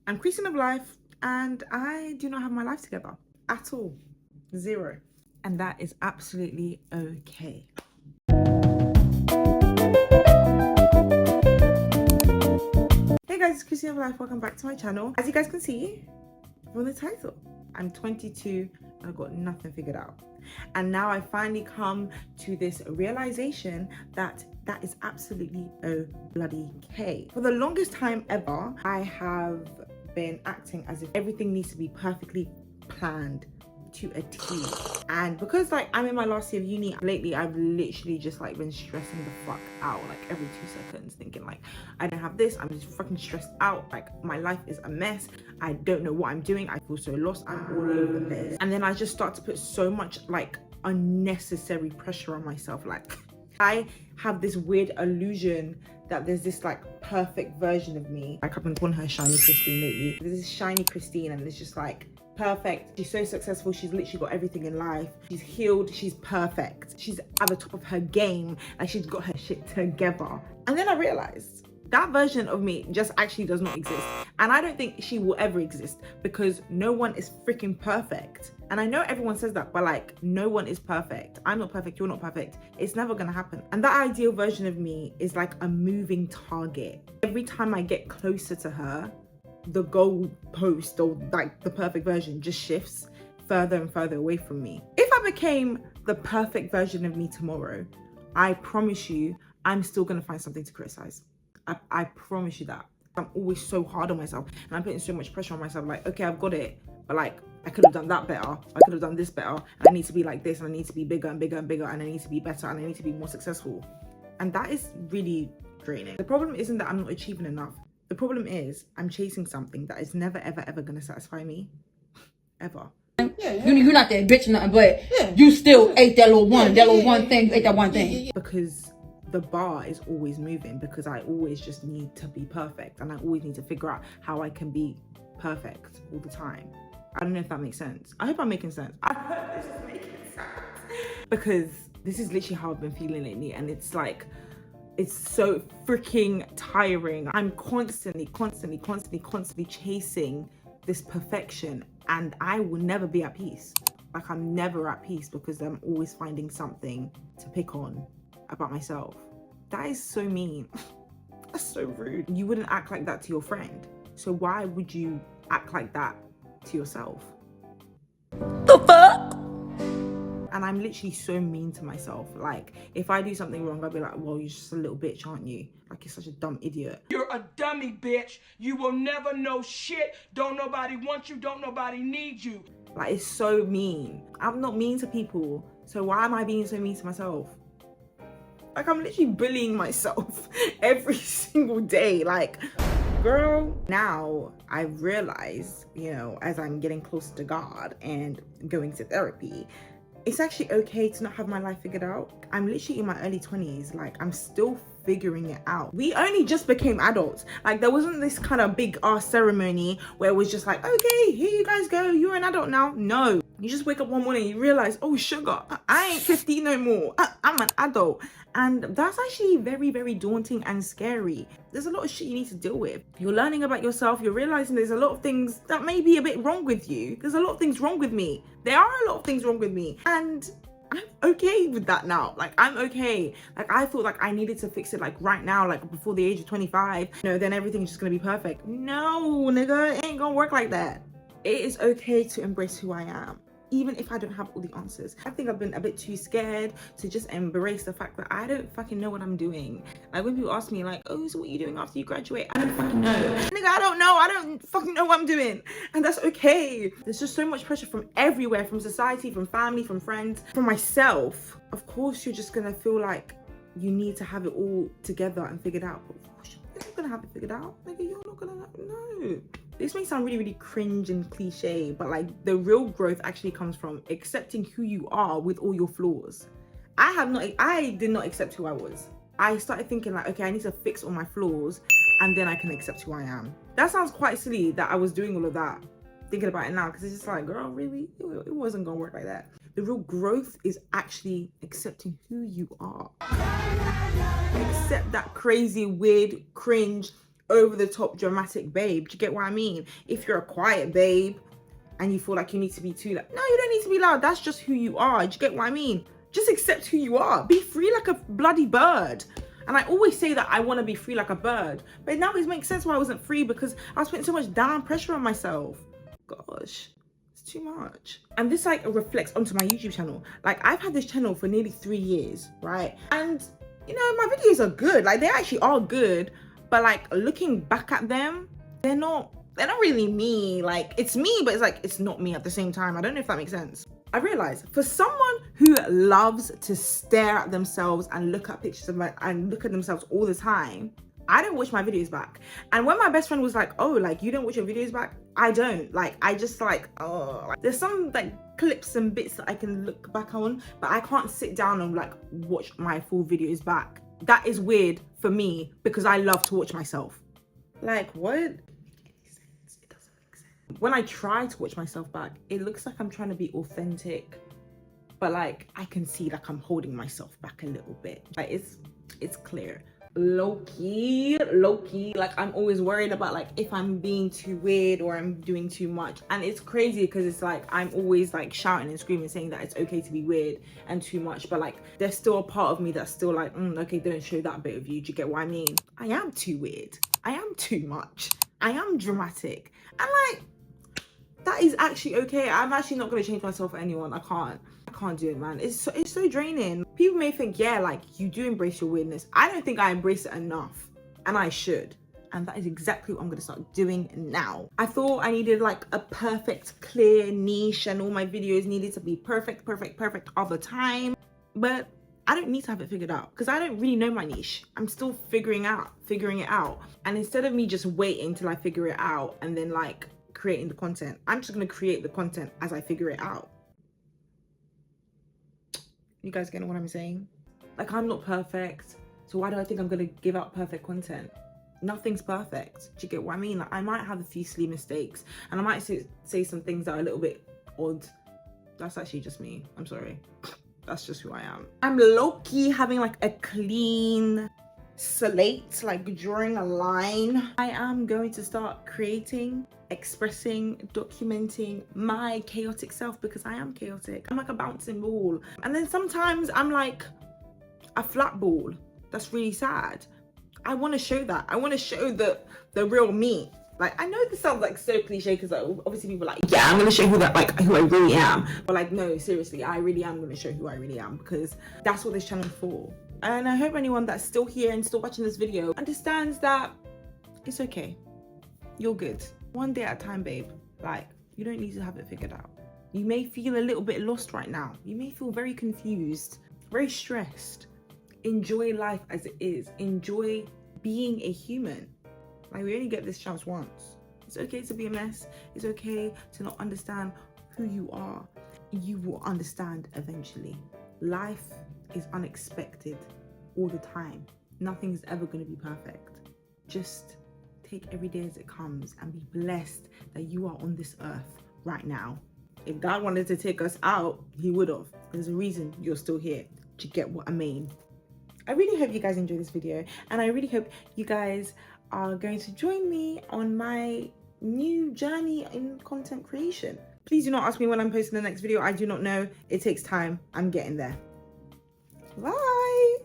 I'm Christian of life and I do not have my life together at all. Zero. And that is absolutely okay. Hey guys, it's Christian of life. Welcome back to my channel. As you guys can see from the title, I'm 22 and I've got nothing figured out. And now I finally come to this realization that that is absolutely bloody okay. For the longest time ever, I have been acting as if everything needs to be perfectly planned to a T. And because like I'm in my last year of uni, lately I've literally just like been stressing the fuck out like every 2 seconds, thinking like I don't have this, I'm just fucking stressed out, like my life is a mess, I don't know what I'm doing, I feel so lost, I'm all over the place. And then I just start to put so much like unnecessary pressure on myself. Like I have this weird illusion that there's this like perfect version of me. Like I've been calling her Shiny Christine lately. There's this Shiny Christine and it's just like perfect. She's so successful. She's literally got everything in life. She's healed. She's perfect. She's at the top of her game. Like she's got her shit together. And then I realized that version of me just actually does not exist. And I don't think she will ever exist because no one is freaking perfect. And I know everyone says that, but like no one is perfect. I'm not perfect. You're not perfect. It's never gonna happen. And that ideal version of me is like a moving target. Every time I get closer to her, the goal post or like the perfect version just shifts further and further away from me. If I became the perfect version of me tomorrow, I promise you, I'm still gonna find something to criticize. I promise you that. I'm always so hard on myself and I'm putting so much pressure on myself. Like, okay, I've got it, but like, I could have done that better. I could have done this better. And I need to be like this and I need to be bigger and bigger and bigger and I need to be better and I need to be more successful. And that is really draining. The problem isn't that I'm not achieving enough. The problem is I'm chasing something that is never, ever, ever going to satisfy me. Ever. You're not that bitch or nothing, but you still ate that little one thing, ate that one thing. Because the bar is always moving, because I always just need to be perfect and I always need to figure out how I can be perfect all the time. I don't know if that makes sense. I hope I'm making sense. I hope this is making sense. Because this is literally how I've been feeling lately and it's like, it's so freaking tiring. I'm constantly chasing this perfection and I will never be at peace. Like I'm never at peace because I'm always finding something to pick on about myself. That is so mean. That's so rude. You wouldn't act like that to your friend. So why would you act like that to yourself? The fuck? And I'm literally so mean to myself. Like, if I do something wrong, I'll be like, well, you're just a little bitch, aren't you? Like, you're such a dumb idiot. You're a dummy, bitch. You will never know shit. Don't nobody want you. Don't nobody need you. Like, it's so mean. I'm not mean to people. So why am I being so mean to myself? Like, I'm literally bullying myself every single day. Like, girl, now I've realized, you know, as I'm getting closer to God and going to therapy, it's actually okay to not have my life figured out. I'm literally in my early 20s. Like, I'm still figuring it out. We only just became adults. Like, there wasn't this kind of big ass ceremony where it was just like, okay, here you guys go, you're an adult now. No, you just wake up one morning and you realize, oh sugar, I ain't 15 no more. I'm an adult. And that's actually very, very daunting and scary. There's a lot of shit you need to deal with. You're learning about yourself. You're realizing there's a lot of things that may be a bit wrong with you. There's a lot of things wrong with me. There are a lot of things wrong with me. And I'm okay with that now. Like, I'm okay. Like, I thought like I needed to fix it like right now, like before the age of 25. You know, then everything's just gonna be perfect. No, nigga, it ain't gonna work like that. It is okay to embrace who I am, even if I don't have all the answers. I think I've been a bit too scared to just embrace the fact that I don't fucking know what I'm doing. Like when people ask me like, oh, so what are you doing after you graduate? I don't fucking know. Nigga, I don't know. I don't fucking know what I'm doing. And that's okay. There's just so much pressure from everywhere, from society, from family, from friends, from myself. Of course, you're just gonna feel like you need to have it all together and figured out. But of course, you're not gonna have it figured out. Nigga, you're not gonna no. This may sound really, really cringe and cliche, but like the real growth actually comes from accepting who you are with all your flaws. I did not accept who I was. I started thinking like, okay, I need to fix all my flaws and then I can accept who I am. That sounds quite silly that I was doing all of that, thinking about it now, because it's just like, girl, really? It wasn't gonna work like that. The real growth is actually accepting who you are. Accept that crazy, weird, cringe, over the top dramatic babe. Do you get what I mean? If you're a quiet babe and you feel like you need to be too loud, no, you don't need to be loud. That's just who you are. Do you get what I mean? Just accept who you are. Be free like a bloody bird. And I always say that I want to be free like a bird, but now it makes sense why I wasn't free, because I was putting so much down pressure on myself. Gosh, it's too much. And this like reflects onto my YouTube channel. Like, I've had this channel for nearly 3 years, right? And you know, my videos are good. Like, they actually are good, but like looking back at them, they're not really me. Like, it's me, but it's like, it's not me at the same time. I don't know if that makes sense. I realized for someone who loves to stare at themselves and look at pictures of and look at themselves all the time, I don't watch my videos back. And when my best friend was like, oh, like, you don't watch your videos back? I don't. Like, I just like, oh, like, there's some like clips and bits that I can look back on, but I can't sit down and like watch my full videos back. That is weird for me because I love to watch myself. Like, what? It doesn't make sense. When I try to watch myself back, it looks like I'm trying to be authentic, but like I can see like I'm holding myself back a little bit. Like, it's clear. Low-key, like I'm always worried about like if I'm being too weird or I'm doing too much. And it's crazy because it's like I'm always like shouting and screaming saying that it's okay to be weird and too much, but like there's still a part of me that's still like, okay, don't show that bit of you. Do you get what I mean? I am too weird, I am too much, I am dramatic, and like that is actually okay. I'm actually not going to change myself for anyone. I can't do it, man. It's so draining. People may think, yeah, like you do embrace your weirdness. I don't think I embrace it enough, and I should. And that is exactly what I'm going to start doing now. I thought I needed like a perfect, clear niche, and all my videos needed to be perfect all the time. But I don't need to have it figured out because I don't really know my niche. I'm still figuring it out. And instead of me just waiting till I figure it out and then like creating the content, I'm just going to create the content as I figure it out. You guys get what I'm saying? Like, I'm not perfect, so why do I think I'm gonna give out perfect content? Nothing's perfect. Do you get what I mean? Like, I might have a few silly mistakes, and I might say some things that are a little bit odd. That's actually just me. I'm sorry. That's just who I am. I'm low-key having like a clean slate, like drawing a line. I am going to start creating, expressing, documenting my chaotic self, because I am chaotic. I'm like a bouncing ball, and then sometimes I'm like a flat ball. That's really sad. I want to show that. I want to show the real me. Like, I know this sounds like so cliche because like, obviously people are like, yeah, I'm gonna show who I really am, but like, no, seriously, I really am gonna show who I really am, because that's what this channel is for. And I hope anyone that's still here and still watching this video understands that it's okay. You're good. One day at a time, babe. Like, you don't need to have it figured out. You may feel a little bit lost right now. You may feel very confused, very stressed. Enjoy life as it is. Enjoy being a human. Like, we only get this chance once. It's okay to be a mess. It's okay to not understand who you are. You will understand eventually. Life is unexpected all the time. Nothing is ever going to be perfect. Just take every day as it comes and be blessed that you are on this earth right now. If God wanted to take us out, he would have. There's a reason you're still here. Do you get what I mean? I really hope you guys enjoyed this video, and I really hope you guys are going to join me on my new journey in content creation. Please do not ask me when I'm posting the next video. I do not know. It takes time. I'm getting there. Bye.